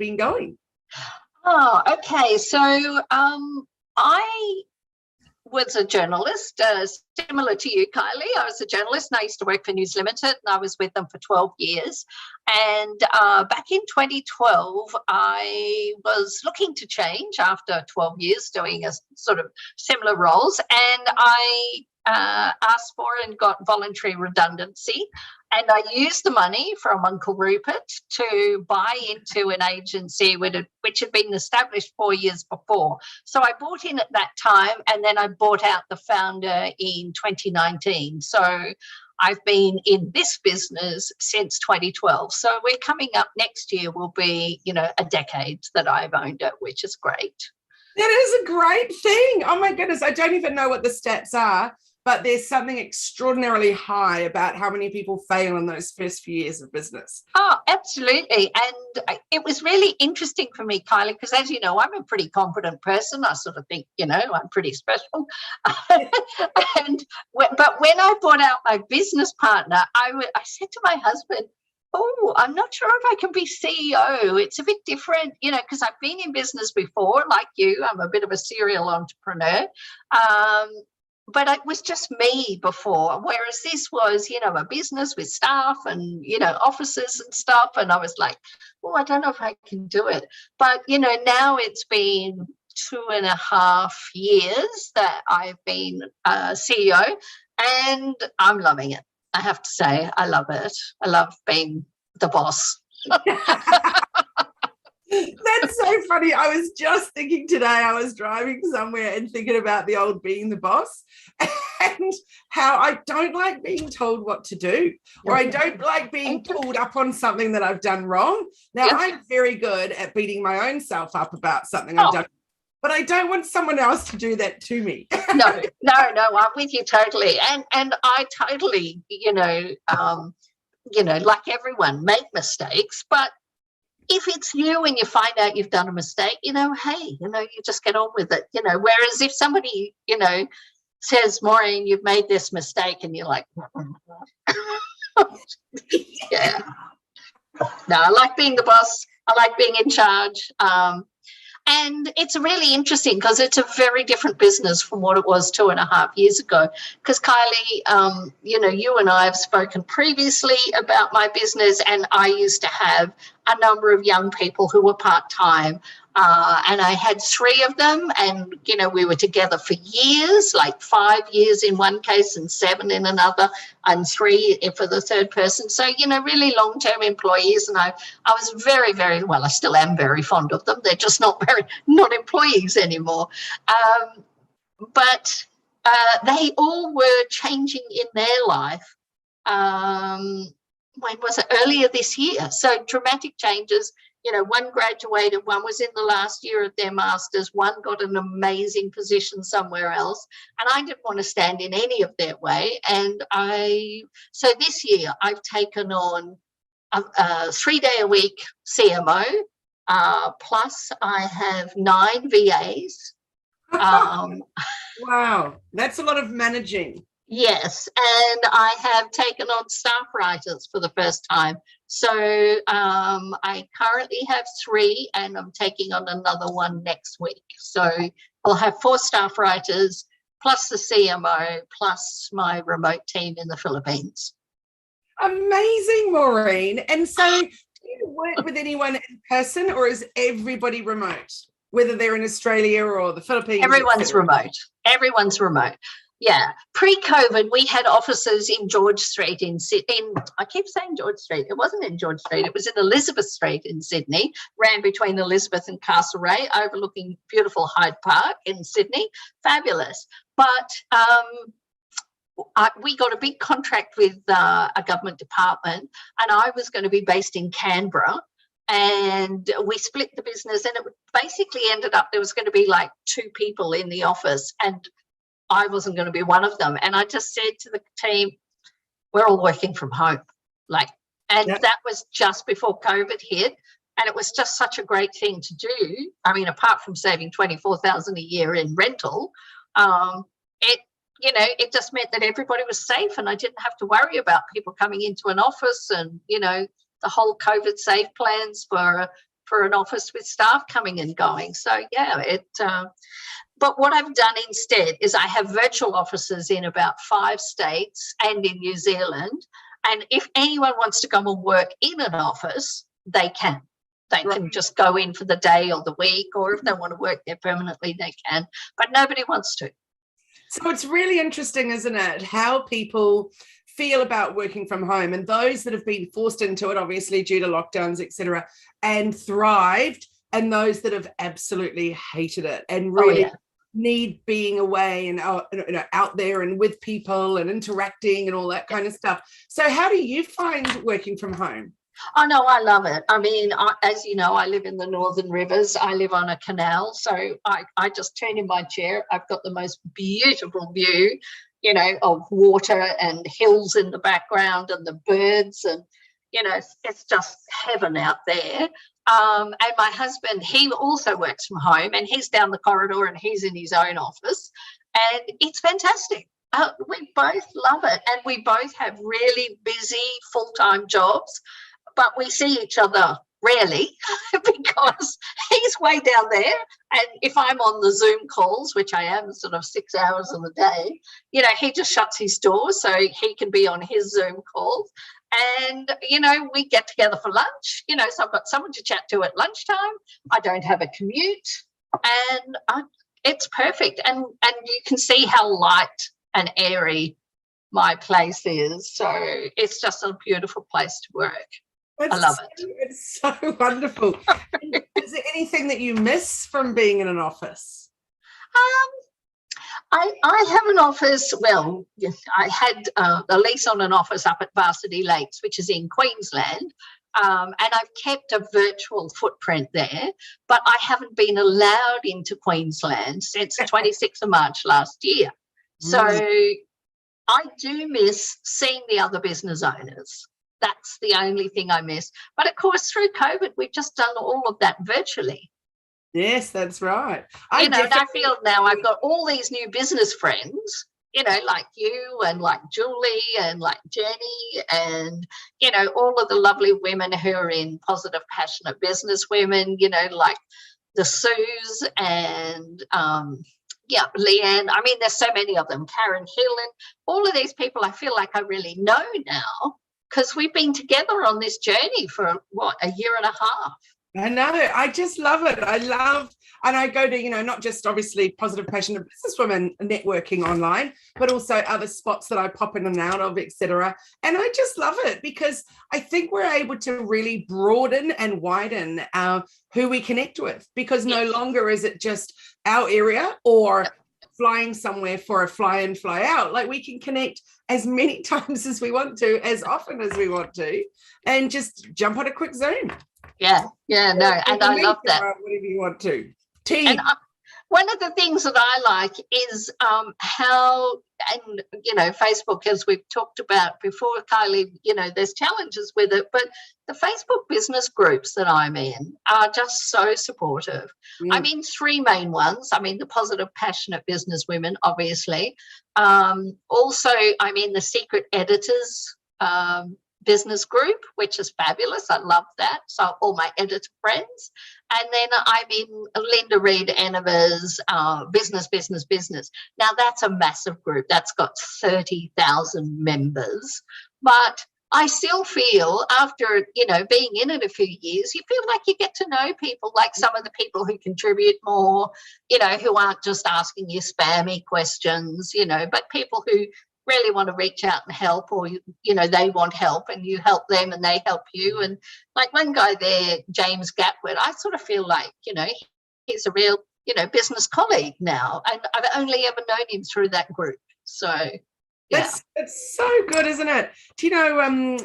been going? Oh, okay. So I was a journalist, similar to you, Kylie. I was a journalist and I used to work for News Limited, and I was with them for 12 years. And back in 2012, I was looking to change after 12 years doing a sort of similar roles, and I asked for and got voluntary redundancy. And I used the money from Uncle Rupert to buy into an agency which had been established 4 years before. So I bought in at that time, and then I bought out the founder in 2019. So I've been in this business since 2012. So we're coming up next year will be, a decade that I've owned it, which is great. That is a great thing. Oh my goodness. I don't even know what the stats are, but there's something extraordinarily high about how many people fail in those first few years of business. Oh, absolutely. And it was really interesting for me, Kylie, because as you know, I'm a pretty confident person. I sort of think, I'm pretty special. But when I bought out my business partner, I said to my husband, oh, I'm not sure if I can be CEO. It's a bit different, because I've been in business before, like you. I'm a bit of a serial entrepreneur. But it was just me before, whereas this was, a business with staff and, offices and stuff. And I was like, oh, I don't know if I can do it. But, now it's been 2.5 years that I've been CEO, and I'm loving it. I have to say, I love it. I love being the boss. That's so funny. I was just thinking today, I was driving somewhere and thinking about the old being the boss and how I don't like being told what to do, or I don't like being pulled up on something that I've done wrong. Now, I'm very good at beating my own self up about something I've done, but I don't want someone else to do that to me. No, I'm with you totally. And I totally, like everyone, make mistakes, but if it's you and you find out you've done a mistake, hey, you just get on with it, whereas if somebody, says, Maureen, you've made this mistake, and you're like, yeah. No, I like being the boss. I like being in charge. And it's really interesting because it's a very different business from what it was 2.5 years ago. Because Kylie, you and I have spoken previously about my business, and I used to have a number of young people who were part-time, and I had 3 of them, and, we were together for years, like 5 years in one case and 7 in another, and 3 for the third person. So, really long-term employees, and I was very, very, well, I still am very fond of them. They're just not employees anymore. But they all were changing in their life. When was it? Earlier this year. So dramatic changes. One graduated, one was in the last year of their master's, one got an amazing position somewhere else, and I didn't want to stand in any of their way. And so this year I've taken on a 3-day-a-week CMO, plus I have 9 VAs. Wow, that's a lot of managing. Yes, and I have taken on staff writers for the first time. So I currently have 3, and I'm taking on another one next week. So I'll have 4 staff writers, plus the CMO, plus my remote team in the Philippines. Amazing, Maureen. And so do you work with anyone in person, or is everybody remote, whether they're in Australia or the Philippines? Everyone's remote. Everyone's remote. Yeah. Pre-COVID, we had offices in George Street in Sydney. I keep saying George Street. It wasn't in George Street. It was in Elizabeth Street in Sydney, ran between Elizabeth and Castlereagh, overlooking beautiful Hyde Park in Sydney. Fabulous. But we got a big contract with a government department, and I was going to be based in Canberra. And we split the business, and it basically ended up there was going to be like 2 people in the office, and I wasn't going to be one of them. And I just said to the team, we're all working from home. That was just before COVID hit. And it was just such a great thing to do. I mean, apart from saving $24,000 a year in rental, it just meant that everybody was safe, and I didn't have to worry about people coming into an office, and, the whole COVID safe plans for for an office with staff coming and going. So, yeah, but what I've done instead is I have virtual offices in about 5 states and in New Zealand. And if anyone wants to come and work in an office, they can. They can just go in for the day or the week, or if they want to work there permanently, they can. But nobody wants to. So it's really interesting, isn't it, how people feel about working from home, and those that have been forced into it, obviously due to lockdowns, etc., and thrived, and those that have absolutely hated it and really need being away and out there and with people and interacting and all that kind of stuff. So how do you find working from home? Oh, no, I love it. I mean, as you know, I live in the Northern Rivers. I live on a canal. So I just turn in my chair. I've got the most beautiful view, you know, of water and hills in the background and the birds. And, you know, it's just heaven out there. And my husband, he also works from home, and he's down the corridor and he's in his own office. And it's fantastic. We both love it. And we both have really busy full-time jobs. But we see each other rarely because he's way down there. And if I'm on the Zoom calls, which I am sort of 6 hours of the day, you know, he just shuts his door so he can be on his Zoom calls. And, you know, we get together for lunch, you know, so I've got someone to chat to at lunchtime. I don't have a commute, and it's perfect. And you can see how light and airy my place is. So it's just a beautiful place to work. I love it. It's so wonderful. Is there anything that you miss from being in an office? I have an office. Well, yes, I had a lease on an office up at Varsity Lakes, which is in Queensland, and I've kept a virtual footprint there, but I haven't been allowed into Queensland since the 26th of March last year. So I do miss seeing the other business owners. That's the only thing I miss. But, of course, through COVID, we've just done all of that virtually. Yes, that's right. And I feel now I've got all these new business friends, you know, like you and like Julie and like Jenny and, you know, all of the lovely women who are in positive, passionate business women, you know, like the Sues and, Leanne. I mean, there's so many of them. Karen Hillen, all of these people I feel like I really know now, because we've been together on this journey for, a year and a half. I know. I just love it. And I go to, you know, not just obviously positive, passionate businesswomen networking online, but also other spots that I pop in and out of, etc. And I just love it because I think we're able to really broaden and widen who we connect with, because no longer is it just our area or flying somewhere for a fly in, fly out. Like, we can connect as many times as we want to, as often as we want to, and just jump on a quick Zoom. Yeah, and I love that. Whatever you want to. And one of the things that I like is how, and, you know, Facebook, as we've talked about before, Kylie, you know, there's challenges with it, but the Facebook business groups that I'm in are just so supportive. I'm in 3 main ones. I mean, the positive, passionate business women, obviously. Also, I'm in the Secret Editors business group, which is fabulous. I love that. So all my editor friends. And then I'm in Linda Reed Enever's business. Now, that's a massive group. That's got 30,000 members. But I still feel, after, you know, being in it a few years, you feel like you get to know people, like some of the people who contribute more, you know, who aren't just asking you spammy questions, you know, but people who really want to reach out and help, or, you know, they want help and you help them and they help you. And like one guy there, James Gatwood, I sort of feel like, you know, he's a real, you know, business colleague now, and I've only ever known him through that group. So it's so good, isn't it? Do you know,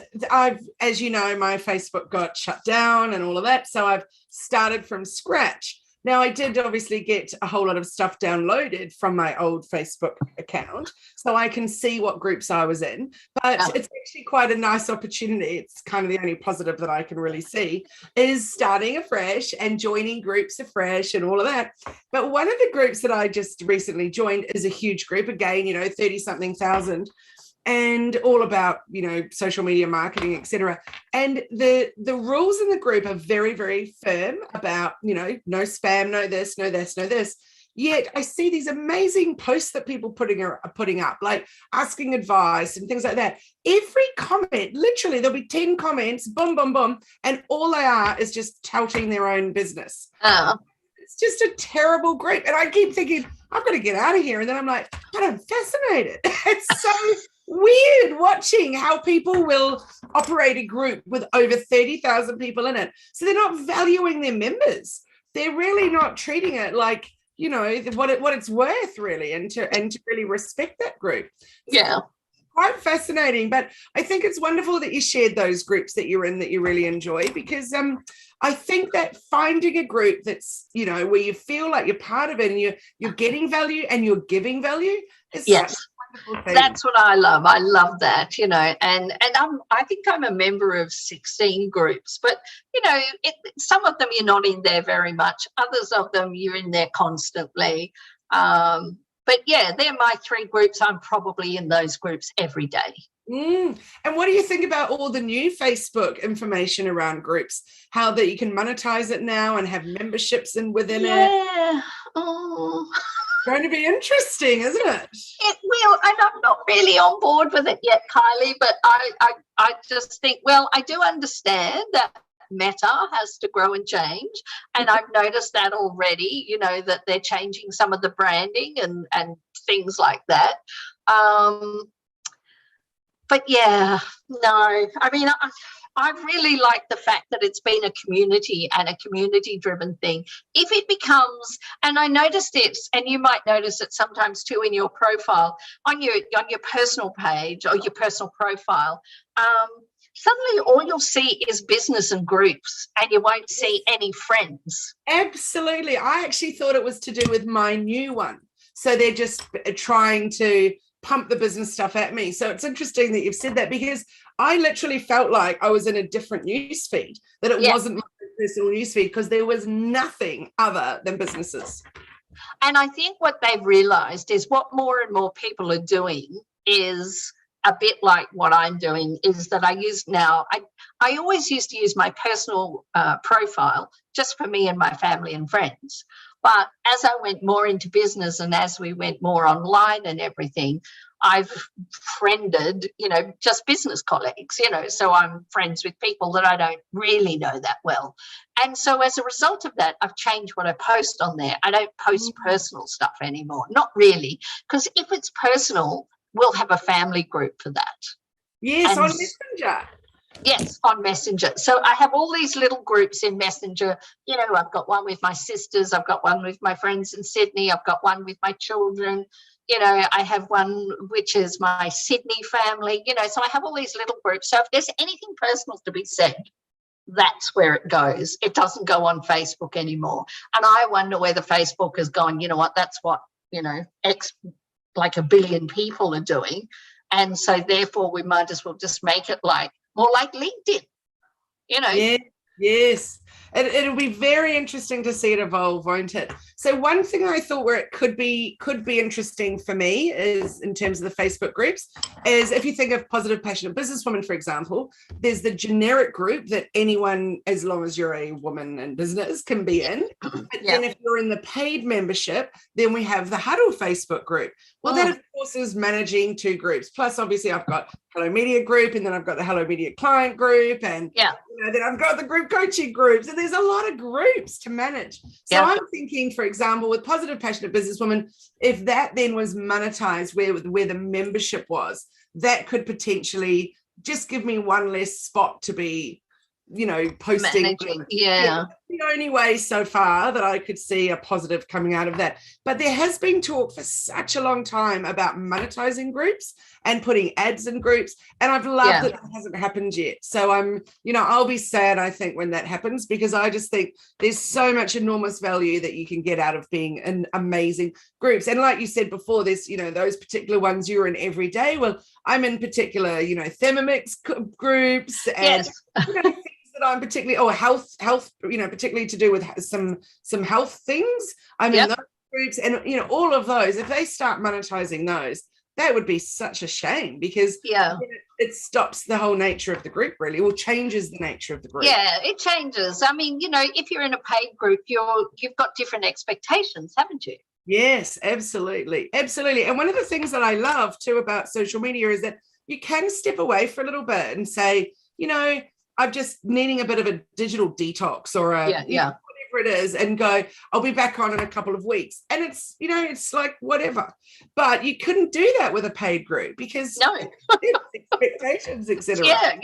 as you know, my Facebook got shut down and all of that, so I've started from scratch. Now, I did obviously get a whole lot of stuff downloaded from my old Facebook account, so I can see what groups I was in. But it's actually quite a nice opportunity. It's kind of the only positive that I can really see, is starting afresh and joining groups afresh and all of that. But one of the groups that I just recently joined is a huge group, again, you know, 30-something thousand. and all about, social media marketing, etc. And the rules in the group are very, very firm about, no spam, no this, no this, no this. Yet I see these amazing posts that people are putting up, like asking advice and things like that. Every comment, literally, there'll be 10 comments, boom, boom, boom, and all they are is just touting their own business. It's just a terrible group. And I keep thinking, I've got to get out of here. And then I'm like, God, I'm fascinated. It's so weird watching how people will operate a group with over 30,000 people in it. So they're not valuing their members. They're really not treating it like, what it's worth, really, and to really respect that group. Yeah. Quite fascinating. But I think it's wonderful that you shared those groups that you're in that you really enjoy, because I think that finding a group that's, where you feel like you're part of it and you're getting value and you're giving value is such a wonderful thing. That's what I love. I love that, and I think I'm a member of 16 groups, but some of them you're not in there very much. Others of them you're in there constantly. But yeah, they're my 3 groups. I'm probably in those groups every day. And what do you think about all the new Facebook information around groups? How that you can monetize it now and have memberships within it? Yeah. Going to be interesting, isn't it? It will, and I'm not really on board with it yet, Kylie, but I just think, well, I do understand that Meta has to grow and change, and I've noticed that already, that they're changing some of the branding and things like that. But yeah, no, I mean, I really like the fact that it's been a community and a community-driven thing. If it becomes, and I noticed it, and you might notice it sometimes too in your profile, on your personal page or your personal profile, suddenly all you'll see is business and groups, and you won't see any friends. Absolutely. I actually thought it was to do with my new one. So they're just trying to pump the business stuff at me. So it's interesting that you've said that, because I literally felt like I was in a different news feed, that it wasn't my personal news feed, because there was nothing other than businesses. And I think what they've realized is what more and more people are doing is a bit like what I'm doing, is that I use now, I always used to use my personal profile just for me and my family and friends. But as I went more into business and as we went more online and everything, I've friended, just business colleagues, so I'm friends with people that I don't really know that well. And so as a result of that, I've changed what I post on there. I don't post personal stuff anymore, not really, because if it's personal, we'll have a family group for that. Yes, on Messenger. Yes, on Messenger. So I have all these little groups in Messenger. I've got one with my sisters. I've got one with my friends in Sydney. I've got one with my children. I have one which is my Sydney family. So I have all these little groups. So if there's anything personal to be said, that's where it goes. It doesn't go on Facebook anymore. And I wonder whether Facebook has gone, that's what, like 1 billion people are doing. And so therefore we might as well just make it more like LinkedIn, Yeah, yes. It'll be very interesting to see it evolve, won't it? So one thing I thought where it could be interesting for me is, in terms of the Facebook groups, is if you think of Positive Passionate Businesswoman, for example, there's the generic group that anyone, as long as you're a woman in business, can be in. But then if you're in the paid membership, then we have the Huddle Facebook group. Well, that, of course, is managing 2 groups. Plus, obviously, I've got Hello Media group, and then I've got the Hello Media client group, and then I've got the group coaching groups, and there's a lot of groups to manage. So I'm thinking, for example, with Positive Passionate Businesswoman, if that then was monetized where the membership was, that could potentially just give me one less spot to be, posting. Managing. The only way so far that I could see a positive coming out of that. But there has been talk for such a long time about monetizing groups and putting ads in groups, and I've loved that it hasn't happened yet. So I'll be sad, I think, when that happens, because I just think there's so much enormous value that you can get out of being in amazing groups. And like you said before, there's those particular ones you're in every day. Well, I'm in particular Thermomix groups, and things that I'm particularly, health, particularly to do with some health things. I'm in those groups, and all of those, if they start monetizing those, that would be such a shame, because Yeah. it stops the whole nature of the group, really, or changes the nature of the group. Yeah, it changes. I mean, if you're in a paid group, you've got different expectations, haven't you? Yes, absolutely. Absolutely. And one of the things that I love too about social media is that you can step away for a little bit and say, I'm just needing a bit of a digital detox, or whatever it is, and go, I'll be back on in a couple of weeks. And it's, it's like whatever. But you couldn't do that with a paid group, because no expectations, etc. Yeah.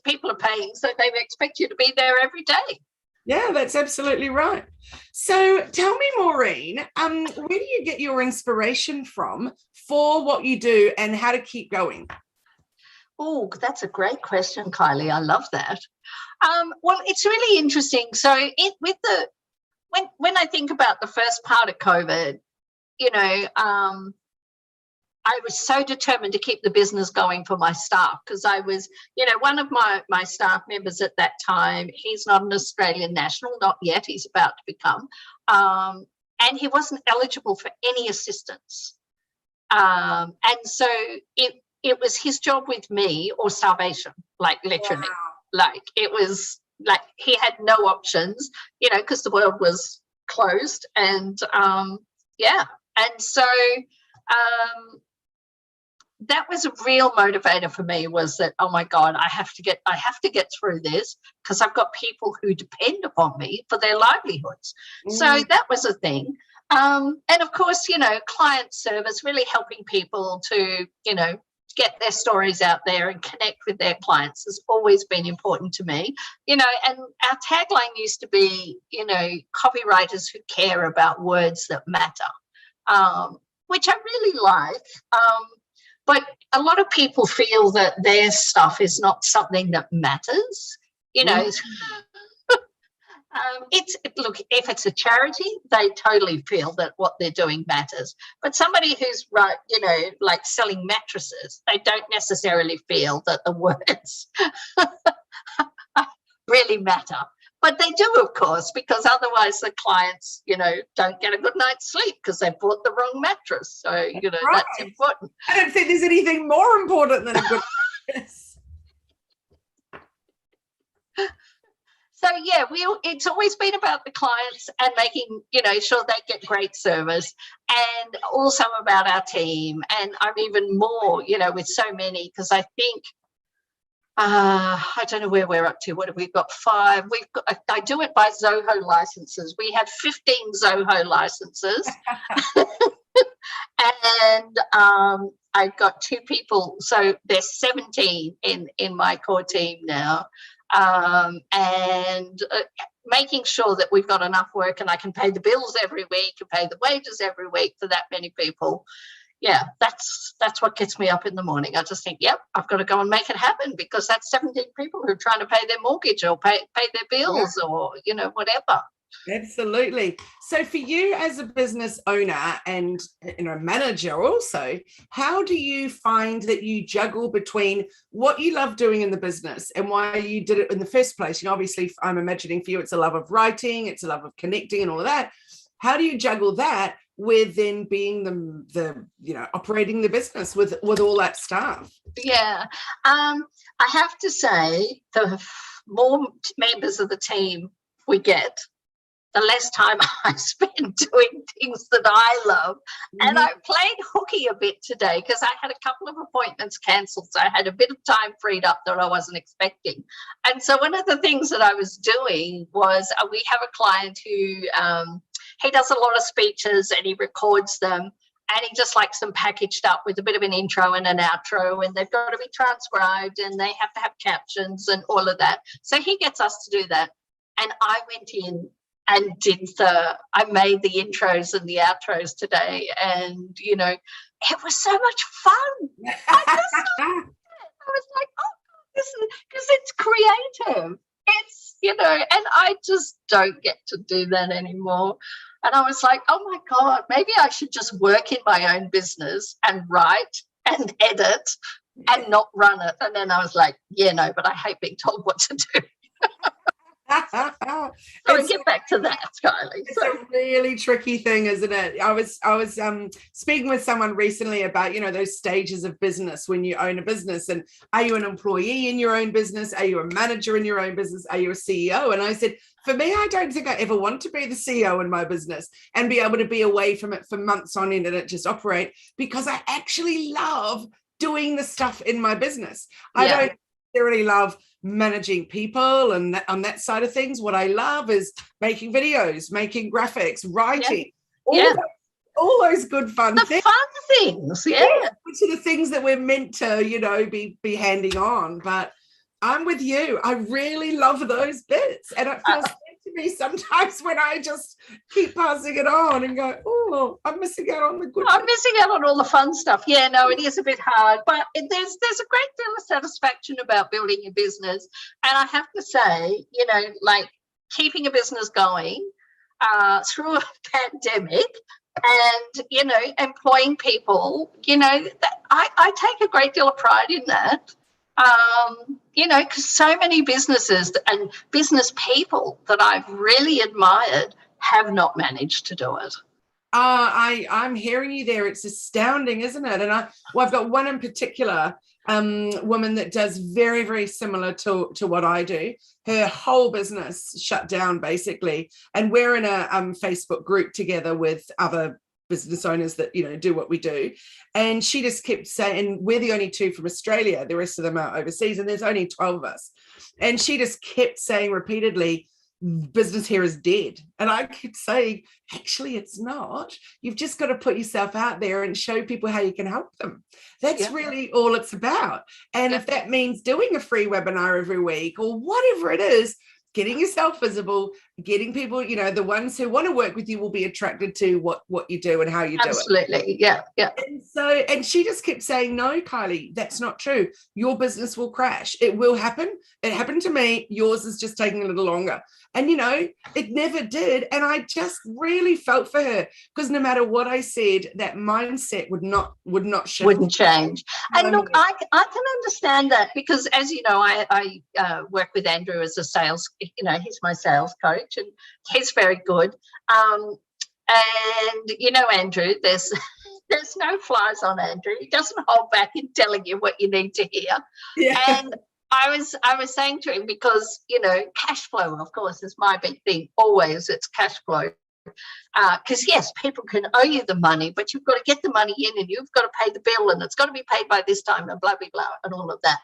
People are paying, so they expect you to be there every day. Yeah, that's absolutely right. So tell me, Maureen, where do you get your inspiration from for what you do and how to keep going? Oh, that's a great question, Kylie. I love that. Well, it's really interesting. So when I think about the first part of COVID, I was so determined to keep the business going for my staff, because I was, one of my staff members at that time, he's not an Australian national, not yet, he's about to become, and he wasn't eligible for any assistance. And so it was his job with me or starvation, like literally. Wow. Like it was like he had no options, because the world was closed. And and so that was a real motivator for me, was that, oh my God, I have to get through this, because I've got people who depend upon me for their livelihoods. So that was a thing. And of course, client service, really helping people to, get their stories out there and connect with their clients has always been important to me, and our tagline used to be, copywriters who care about words that matter, which I really like. But a lot of people feel that their stuff is not something that matters, Look, if it's a charity, they totally feel that what they're doing matters. But somebody who's like selling mattresses, they don't necessarily feel that the words really matter. But they do, of course, because otherwise the clients, don't get a good night's sleep because they bought the wrong mattress. So, right. That's important. I don't think there's anything more important than a good mattress. So, yeah, it's always been about the clients and making, sure they get great service, and also about our team. And I'm even more, with so many, because I think, I don't know where we're up to. What have we got? 5. I do it by Zoho licenses. We have 15 Zoho licenses. And I've got 2 people. So there's 17 in my core team now. And making sure that we've got enough work and I can pay the bills every week and pay the wages every week for that many people. Yeah, that's what gets me up in the morning. I just think, yep, I've got to go and make it happen, because that's 17 people who are trying to pay their mortgage or pay their bills, or, whatever. Absolutely. So for you as a business owner and manager also, how do you find that you juggle between what you love doing in the business and why you did it in the first place? Obviously, I'm imagining for you it's a love of writing, it's a love of connecting and all of that. How do you juggle that with then being the operating the business with all that staff? Yeah, I have to say, the more members of the team we get, the less time I spend doing things that I love. Mm-hmm. And I played hooky a bit today because I had a couple of appointments cancelled, so I had a bit of time freed up that I wasn't expecting. And so one of the things that I was doing was, we have a client who he does a lot of speeches and he records them, and he just likes them packaged up with a bit of an intro and an outro, and they've got to be transcribed and they have to have captions and all of that. So he gets us to do that. And I went in and I made the intros and the outros today, and it was so much fun. I was like, oh, this is, because it's creative. It's and I just don't get to do that anymore. And I was like, oh my God, maybe I should just work in my own business and write and edit and not run it. And then I was like, yeah, no, but I hate being told what to do. So get back to that, Kylie. It's a really tricky thing, isn't it? I was speaking with someone recently about, those stages of business when you own a business, and are you an employee in your own business? Are you a manager in your own business? Are you a CEO? And I said, for me, I don't think I ever want to be the CEO in my business and be able to be away from it for months on end and it just operate, because I actually love doing the stuff in my business. I don't necessarily love managing people and on that side of things. What I love is making videos, making graphics, writing, all those good fun things. Which are the things that we're meant to, be handing on. But I'm with you. I really love those bits, and it feels to me sometimes when I just keep passing it on and go, oh, I'm missing out on the good. I'm missing out on all the fun stuff. Yeah, no, it is a bit hard, but there's a great deal of satisfaction about building your business. And I have to say, like keeping a business going through a pandemic and, employing people, that I take a great deal of pride in that. Because so many businesses and business people that I've really admired have not managed to do it. I'm hearing you there. It's astounding, isn't it? And I've got one in particular, woman that does very, very similar to what I do. Her whole business shut down basically, and we're in a Facebook group together with other business owners that do what we do, and she just kept saying, we're the only two from Australia, the rest of them are overseas, and there's only 12 of us, and she just kept saying repeatedly, business here is dead. And I could say, actually it's not. You've just got to put yourself out there and show people how you can help them. That's really all it's about. And if that means doing a free webinar every week or whatever it is, getting yourself visible, getting people, the ones who want to work with you will be attracted to what you do and how you do it. Absolutely, yeah. And she just kept saying, no, Kylie, that's not true. Your business will crash. It will happen. It happened to me. Yours is just taking a little longer. And, it never did. And I just really felt for her, because no matter what I said, that mindset would not shift. Wouldn't change. And look, I can understand that, because as you know, I work with Andrew as a sales, he's my sales coach, and he's very good. And Andrew, there's no flies on Andrew. He doesn't hold back in telling you what you need to hear. Yeah. And I was saying to him, because cash flow, of course, is my big thing. Always, it's cash flow. Because yes, people can owe you the money, but you've got to get the money in, and you've got to pay the bill, and it's got to be paid by this time, and blah blah blah, and all of that.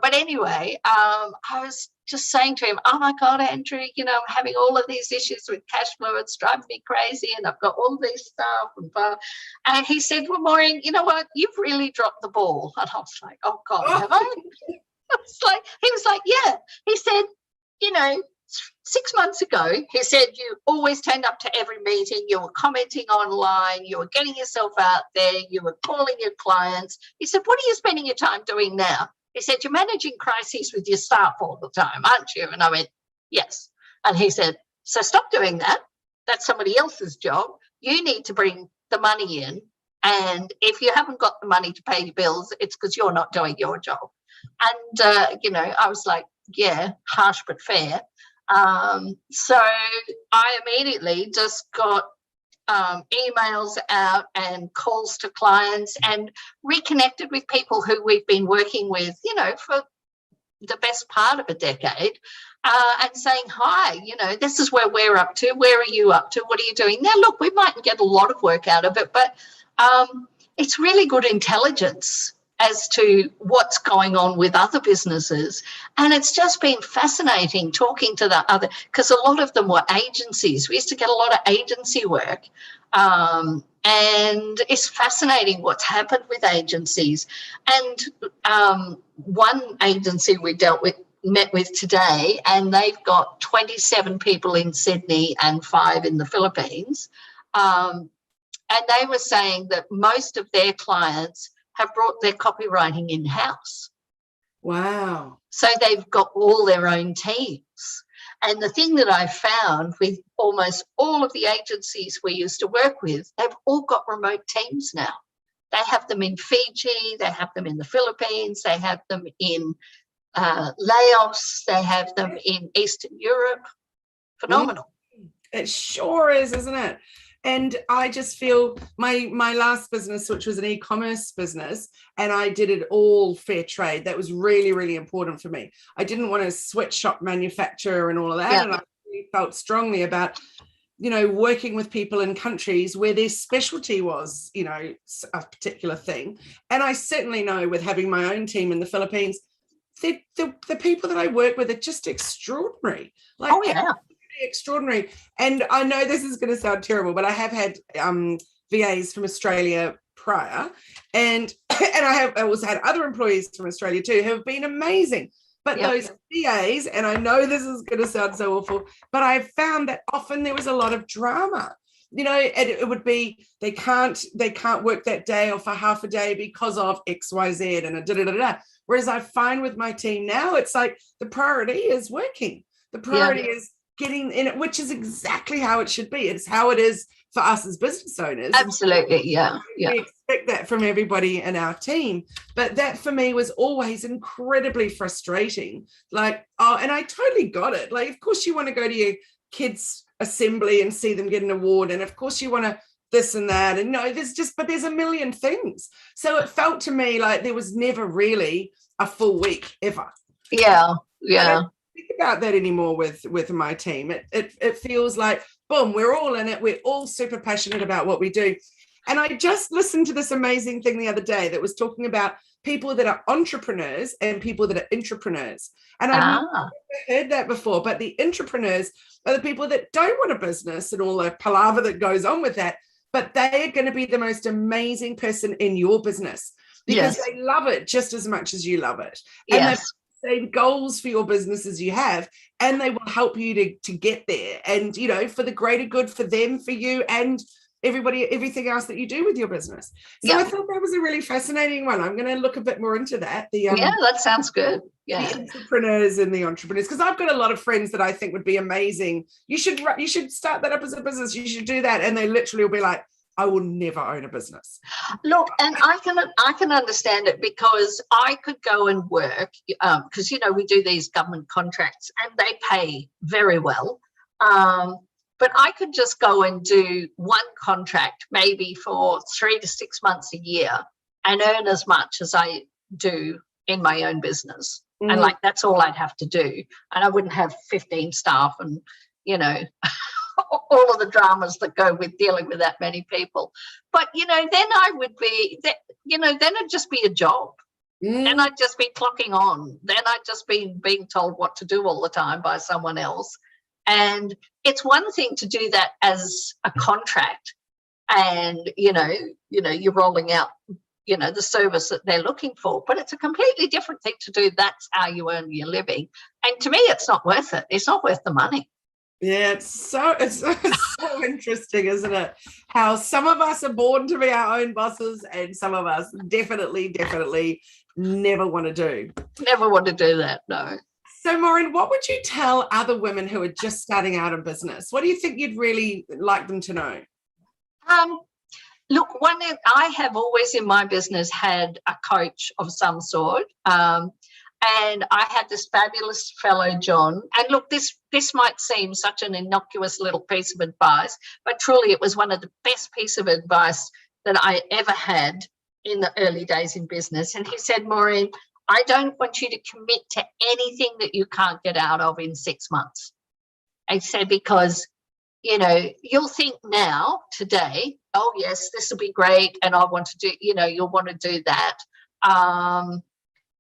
But anyway, I was just saying to him, oh my God, Andrew, I'm having all of these issues with cash flow. It's driving me crazy, and I've got all this stuff and blah. And he said, well, Maureen, you know what? You've really dropped the ball. And I was like, oh God, have I? He was like, yeah. He said, 6 months ago, he said, you always turned up to every meeting, you were commenting online, you were getting yourself out there, you were calling your clients. He said, what are you spending your time doing now? He said, you're managing crises with your staff all the time, aren't you? And I went, yes. And he said, so stop doing that. That's somebody else's job. You need to bring the money in. And if you haven't got the money to pay your bills, it's because you're not doing your job. And, I was like, yeah, harsh but fair. So I immediately just got emails out and calls to clients, and reconnected with people who we've been working with, for the best part of a decade, and saying, hi, this is where we're up to. Where are you up to? What are you doing? Now, look, we mightn't get a lot of work out of it, but it's really good intelligence as to what's going on with other businesses. And it's just been fascinating talking to the other, because a lot of them were agencies. We used to get a lot of agency work. And it's fascinating what's happened with agencies. And one agency we met with today, and they've got 27 people in Sydney and 5 in the Philippines. And they were saying that most of their clients have brought their copywriting in-house. Wow. So they've got all their own teams. And the thing that I found with almost all of the agencies we used to work with, they've all got remote teams now. They have them in Fiji, they have them in the Philippines, they have them in Laos. They have them in Eastern Europe. Phenomenal. It sure is, isn't it? And I just feel my last business, which was an e-commerce business, and I did it all fair trade. That was really, really important for me. I didn't want to sweatshop manufacture and all of that. Yeah. And I really felt strongly about, working with people in countries where their specialty was, a particular thing. And I certainly know, with having my own team in the Philippines, the people that I work with are just extraordinary. Like, oh, yeah. Extraordinary. And I know this is going to sound terrible, but I have had VAs from Australia prior, and I also had other employees from Australia too who have been amazing. But those VAs, and I know this is going to sound so awful, but I've found that often there was a lot of drama. And it would be they can't work that day or for half a day because of XYZ and a da-da-da-da. Whereas I find with my team now, it's like the priority is working. The priority is getting in it, which is exactly how it should be. It's how it is for us as business owners. Absolutely, yeah. We expect that from everybody in our team. But that for me was always incredibly frustrating. Like, and I totally got it. Like, of course you want to go to your kids' assembly and see them get an award. And of course you want to this and that. And there's a million things. So it felt to me like there was never really a full week ever. Yeah. Think about that anymore with my team. It feels like, boom, we're all in it. We're all super passionate about what we do. And I just listened to this amazing thing the other day that was talking about people that are entrepreneurs and people that are intrapreneurs. And I've never heard that before, but the intrapreneurs are the people that don't want a business and all the palaver that goes on with that, but they are going to be the most amazing person in your business because they love it just as much as you love it. And same goals for your business as you have, and they will help you to get there, and for the greater good for them, for you, and everything else that you do with your business. So I thought that was a really fascinating one. I'm going to look a bit more into that. That sounds good. The entrepreneurs and the entrepreneurs, because I've got a lot of friends that I think would be amazing. You should start that up as a business. You should do that, and they literally will be like, I will never own a business. Look, and I can understand it, because I could go and work because we do these government contracts and they pay very well. But I could just go and do one contract maybe for 3 to 6 months a year and earn as much as I do in my own business. And like, that's all I'd have to do. And I wouldn't have 15 staff and, all of the dramas that go with dealing with that many people. But, then I would be, then it'd just be a job. Then I'd just be clocking on. Then I'd just be being told what to do all the time by someone else. And it's one thing to do that as a contract and, you're rolling out, the service that they're looking for. But it's a completely different thing to do. That's how you earn your living. And to me, it's not worth it. It's not worth the money. Yeah, it's so interesting, isn't it? How some of us are born to be our own bosses, and some of us definitely never want to do. Never want to do that, no. So, Maureen, what would you tell other women who are just starting out in business? What do you think you'd really like them to know? Look, I have always in my business had a coach of some sort. And I had this fabulous fellow, John. And look, this might seem such an innocuous little piece of advice, but truly it was one of the best pieces of advice that I ever had in the early days in business. And he said, Maureen, I don't want you to commit to anything that you can't get out of in 6 months. I said, because, you'll think now, today, oh, yes, this will be great. And I want to do, you'll want to do that.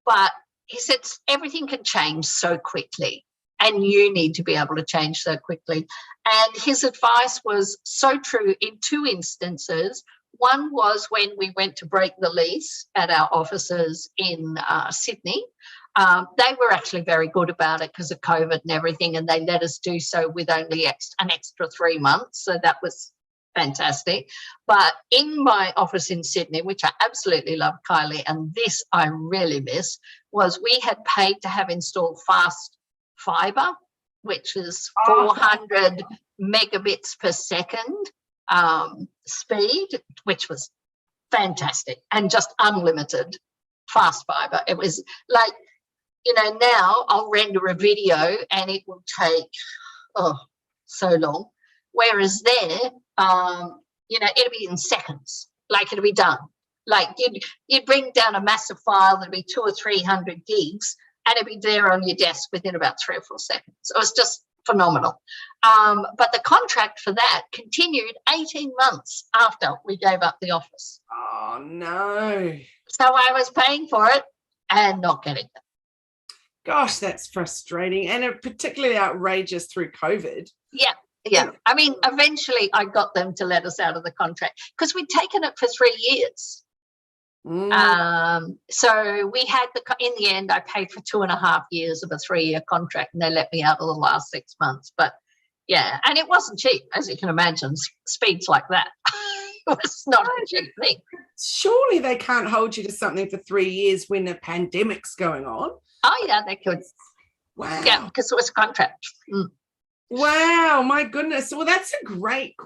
But he said, everything can change so quickly, and you need to be able to change so quickly. And his advice was so true in 2 instances. One was when we went to break the lease at our offices in Sydney. They were actually very good about it because of COVID and everything, and they let us do so with only an extra 3 months. So that was fantastic. But in my office in Sydney, which I absolutely love, Kylie, and this I really miss, was we had paid to have installed fast fibre, which is 400 megabits per second speed, which was fantastic, and just unlimited fast fibre. It was like now I'll render a video and it will take so long, whereas there it'll be in seconds, like it'll be done. Like you'd bring down a massive file that'd be 200 or 300 gigs and it'd be there on your desk within about 3 or 4 seconds. It was just phenomenal. But the contract for that continued 18 months after we gave up the office. Oh, no. So I was paying for it and not getting it. Gosh, that's frustrating, and particularly outrageous through COVID. Yeah. I mean, eventually I got them to let us out of the contract because we'd taken it for 3 years. So we had in the end, I paid for 2.5 years of a 3-year contract, and they let me out of the last 6 months. But yeah, and it wasn't cheap, as you can imagine. Speeds like that, it was not a cheap thing. Surely they can't hold you to something for 3 years when a pandemic's going on. Oh yeah, they could. Wow. Yeah, because it was a contract. Wow, my goodness. Well, that's a great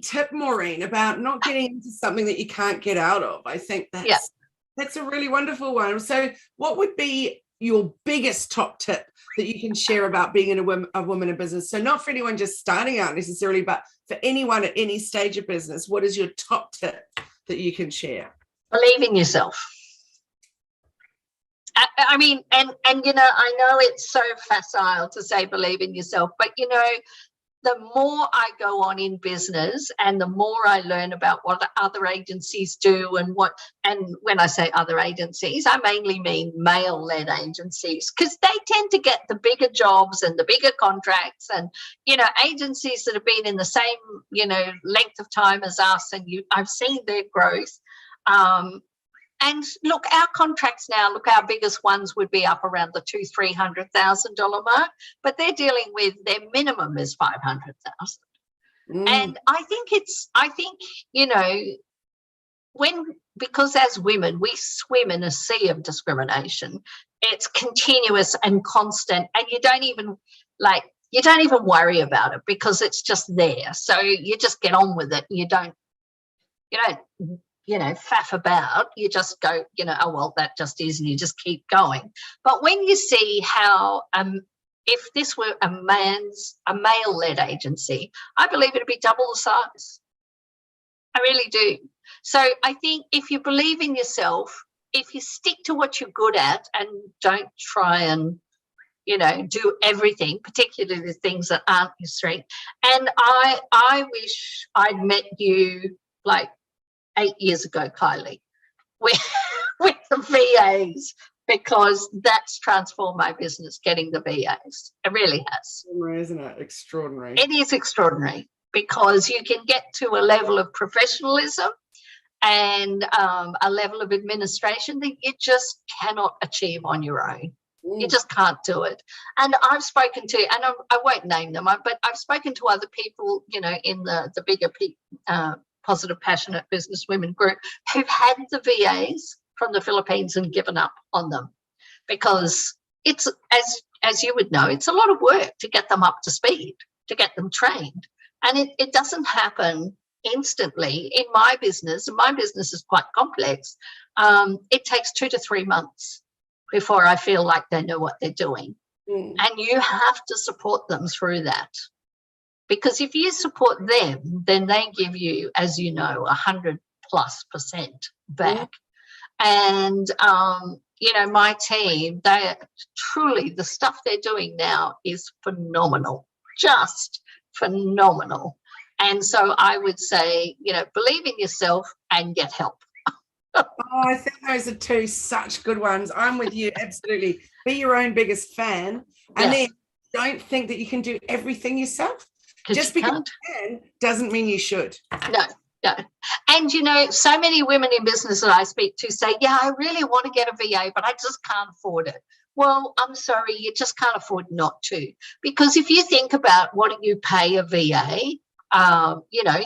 tip, Maureen, about not getting into something that you can't get out of. I think that's a really wonderful one. So what would be your biggest top tip that you can share about being a woman in business? So not for anyone just starting out necessarily, but for anyone at any stage of business, what is your top tip that you can share? Believe in yourself. I mean, and I know it's so facile to say believe in yourself, but the more I go on in business and the more I learn about what other agencies do and when I say other agencies, I mainly mean male-led agencies, because they tend to get the bigger jobs and the bigger contracts, and agencies that have been in the same length of time as us, and I've seen their growth. And look, our contracts now, our biggest ones would be up around the $200,000-300,000 mark, but they're dealing with their minimum is $500,000. And I think because as women we swim in a sea of discrimination. It's continuous and constant, and you don't even worry about it because it's just there. So you just get on with it. You don't faff about. You just go, oh, well, that just is, and you just keep going. But when you see how, if this were a male-led agency, I believe it'd be double the size. I really do. So I think if you believe in yourself, if you stick to what you're good at and don't try and, do everything, particularly the things that aren't your strength. And I wish I'd met you 8 years ago, Kylie, with the VAs, because that's transformed my business, getting the VAs. It really has. Isn't it? Extraordinary. It is extraordinary because you can get to a level of professionalism and a level of administration that you just cannot achieve on your own. You just can't do it. And I've spoken to, and I won't name them, but I've spoken to other people, in the bigger Positive Passionate Business Women group who've had the VAs from the Philippines and given up on them, because it's, as you would know, it's a lot of work to get them up to speed, to get them trained. And it doesn't happen instantly in my business, and my business is quite complex. It takes 2 to 3 months before I feel like they know what they're doing. And you have to support them through that. Because if you support them, then they give you, as you know, 100+% back. And, my team, they truly, the stuff they're doing now is phenomenal, just phenomenal. And so I would say, believe in yourself and get help. I think those are two such good ones. I'm with you, absolutely. Be your own biggest fan, and then don't think that you can do everything yourself. Just because you can doesn't mean you should. No. And, so many women in business that I speak to say, yeah, I really want to get a VA, but I just can't afford it. Well, I'm sorry, you just can't afford not to. Because if you think about what you pay a VA,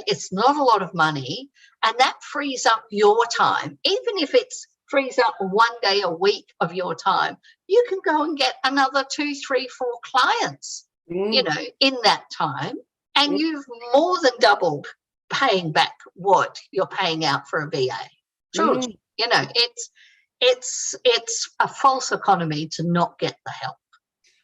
it's not a lot of money, and that frees up your time. Even if it frees up 1 day a week of your time, you can go and get another 2, 3, 4 clients, in that time. And you've more than doubled paying back what you're paying out for a VA. Truly, it's a false economy to not get the help.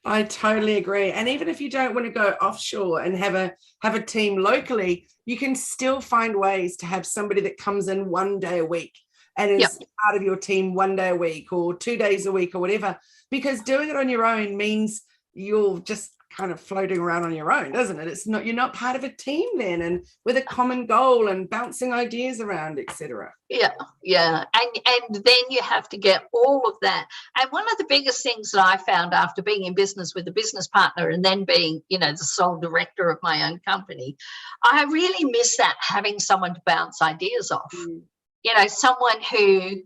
I totally agree. And even if you don't want to go offshore and have a team locally, you can still find ways to have somebody that comes in 1 day a week and is part of your team 1 day a week or 2 days a week or whatever, because doing it on your own means you're just kind of floating around on your own, doesn't it? It's not, you're not part of a team then, and with a common goal and bouncing ideas around, etc. And then you have to get all of that. And one of the biggest things that I found after being in business with a business partner and then being, the sole director of my own company, I really miss that, having someone to bounce ideas off. Someone who,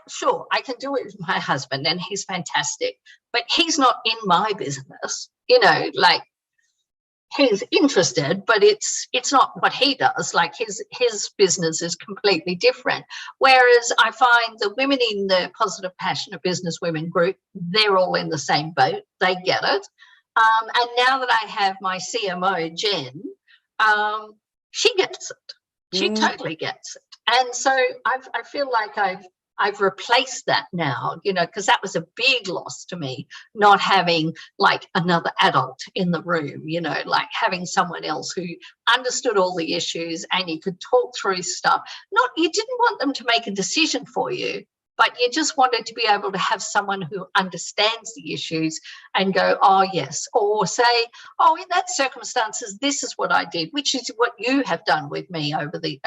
sure, I can do it with my husband and he's fantastic, but he's not in my business, he's interested, but it's not what he does. Like his business is completely different. Whereas I find the women in the Positive Passionate Business Women group, they're all in the same boat. They get it. And now that I have my CMO, Jen, she gets it. She totally gets it. And so I feel like I've replaced that now, because that was a big loss to me, not having like another adult in the room, like having someone else who understood all the issues and you could talk through stuff. You didn't want them to make a decision for you, but you just wanted to be able to have someone who understands the issues and go, oh, yes, or say, oh, in that circumstances, this is what I did, which is what you have done with me over the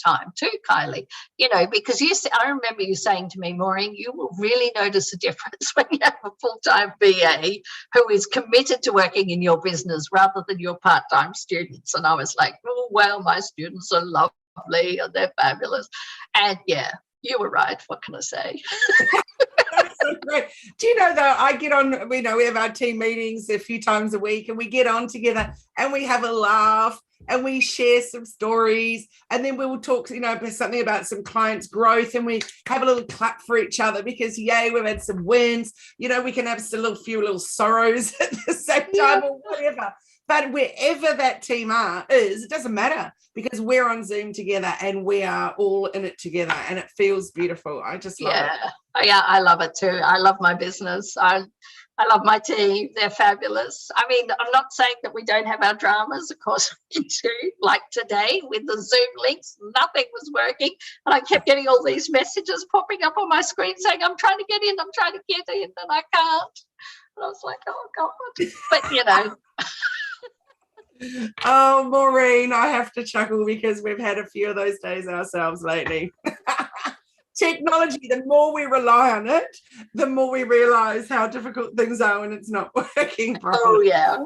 time too, Kylie, because I remember you saying to me, Maureen, you will really notice a difference when you have a full-time BA who is committed to working in your business rather than your part-time students. And I was like, oh, well, my students are lovely and they're fabulous. And you were right. What can I say? That's so great. Do you know, though, I get on, we have our team meetings a few times a week and we get on together and we have a laugh and we share some stories, and then we will talk, something about some clients' growth, and we have a little clap for each other because, yay, we've had some wins. We can have a few little sorrows at the same time or whatever. But wherever that team is, it doesn't matter, because we're on Zoom together and we are all in it together, and it feels beautiful. I just love it. Yeah, I love it too. I love my business. I love my team. They're fabulous. I mean, I'm not saying that we don't have our dramas. Of course we do. Like today with the Zoom links, nothing was working. And I kept getting all these messages popping up on my screen saying, I'm trying to get in, and I can't. And I was like, oh, God. But, Oh, Maureen, I have to chuckle because we've had a few of those days ourselves lately. Technology, the more we rely on it, the more we realize how difficult things are when it's not working properly. Oh, yeah.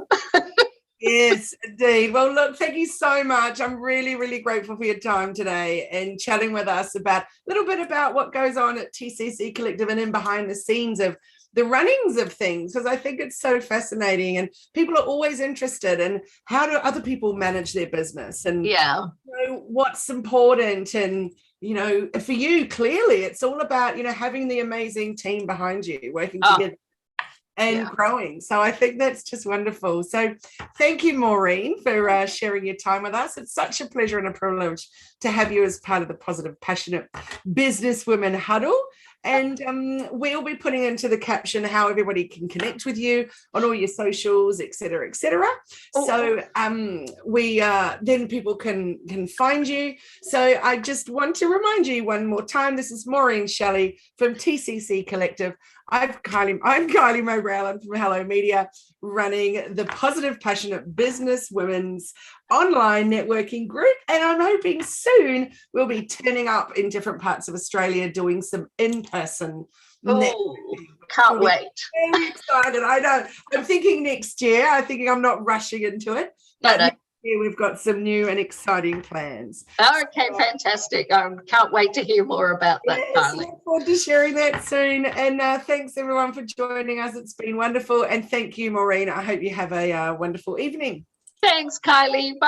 Yes, indeed. Well, look, thank you so much. I'm really, really grateful for your time today and chatting with us about a little bit about what goes on at TCC Collective and in behind the scenes of the runnings of things, because I think it's so fascinating and people are always interested in how do other people manage their business and what's important. And for you, clearly it's all about having the amazing team behind you working together and growing. So I think that's just wonderful. So thank you, Maureen, for sharing your time with us. It's such a pleasure and a privilege to have you as part of the Positive Passionate Business Women Huddle. And we'll be putting into the caption how everybody can connect with you on all your socials, et cetera, et cetera. So then people can find you. So I just want to remind you one more time, this is Maureen Shelley from TCC Collective. I'm Kylie Mowbray-Allen from Hello Media, running the Positive Passionate Business Women's online networking group, and I'm hoping soon we'll be turning up in different parts of Australia doing some in-person networking. Can't wait. Very excited. I know. I'm thinking next year. I'm not rushing into it. But next year we've got some new and exciting plans. Okay, fantastic. I can't wait to hear more about that, Kylie. Look forward to sharing that soon. And thanks everyone for joining us. It's been wonderful. And thank you, Maureen. I hope you have a wonderful evening. Thanks, Kylie. Bye.